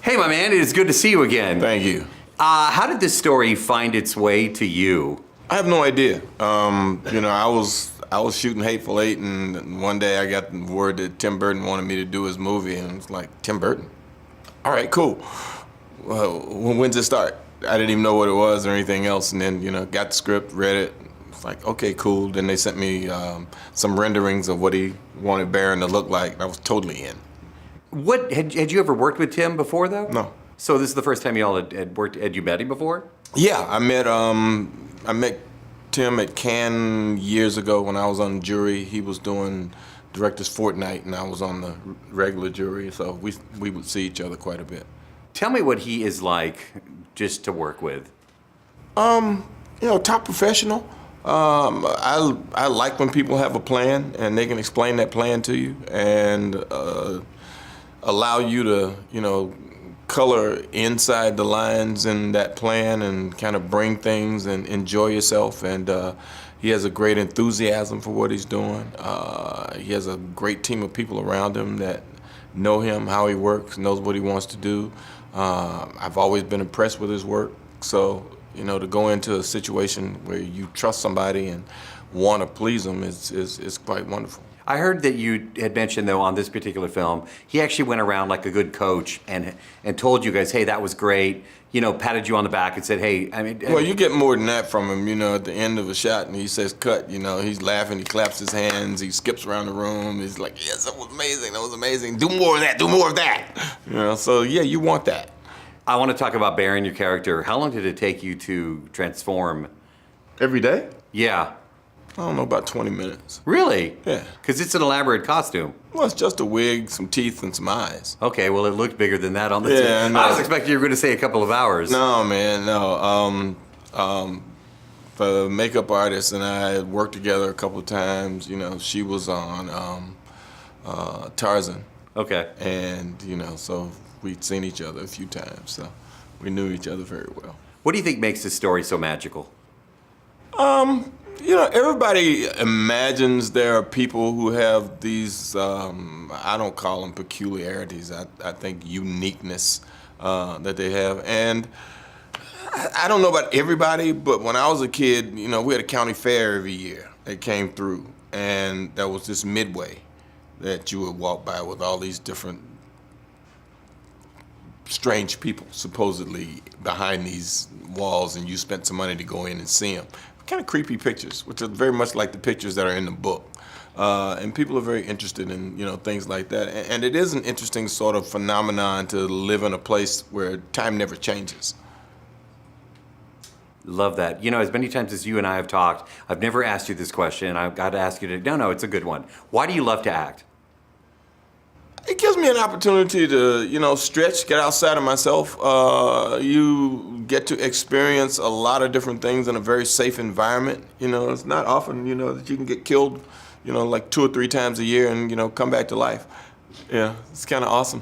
Hey, my man, it is good to see you again. Thank you. How did this story find its way to you? I have no idea. I was shooting Hateful Eight, and one day I got the word that Tim Burton wanted me to do his movie, and it's like, Tim Burton? All right, cool. Well, when's it start? I didn't even know what it was or anything else, and then, got the script, read it. It's like, okay, cool. Then they sent me some renderings of what he wanted Baron to look like. I was totally in. What had you ever worked with Tim before, though? No. So this is the first time y'all had worked. Had you met him before? Yeah, I met Tim at Cannes years ago when I was on the jury. He was doing Director's Fortnight, and I was on the regular jury, so we would see each other quite a bit. Tell me what he is like, just to work with. Top professional. I like when people have a plan and they can explain that plan to you and allow you to, color inside the lines in that plan and kind of bring things and enjoy yourself. And he has a great enthusiasm for what he's doing. He has a great team of people around him that know him, how he works, knows what he wants to do. I've always been impressed with his work. So, to go into a situation where you trust somebody and want to please them is quite wonderful. I heard that you had mentioned, though, on this particular film, he actually went around like a good coach and told you guys, hey, that was great, patted you on the back and said, hey, Well, you get more than that from him, at the end of a shot, and he says, cut, he's laughing, he claps his hands, he skips around the room, he's like, yes, that was amazing, do more of that, so yeah, you want that. I want to talk about Baron, your character. How long did it take you to transform? Every day? Yeah. I don't know, about 20 minutes. Really? Yeah. Because it's an elaborate costume. Well, it's just a wig, some teeth, and some eyes. Okay, well, it looked bigger than that on the Yeah, no. I was expecting you were going to say a couple of hours. No, man, no. The makeup artist and I had worked together a couple of times. She was on Tarzan. Okay. And, so we'd seen each other a few times, so we knew each other very well. What do you think makes this story so magical? Everybody imagines there are people who have these, I don't call them peculiarities, I think uniqueness that they have. And I don't know about everybody, but when I was a kid, we had a county fair every year that came through. And there was this midway that you would walk by with all these different strange people supposedly behind these walls, and you spent some money to go in and see them. Kind of creepy pictures, which are very much like the pictures that are in the book. And people are very interested in, things like that. And it is an interesting sort of phenomenon to live in a place where time never changes. Love that. As many times as you and I have talked, I've never asked you this question, and I've got to ask you to, no, it's a good one. Why do you love to act? It gives me an opportunity to, stretch, get outside of myself. You get to experience a lot of different things in a very safe environment. It's not often, that you can get killed, like 2 or 3 times a year and, come back to life. Yeah, it's kind of awesome.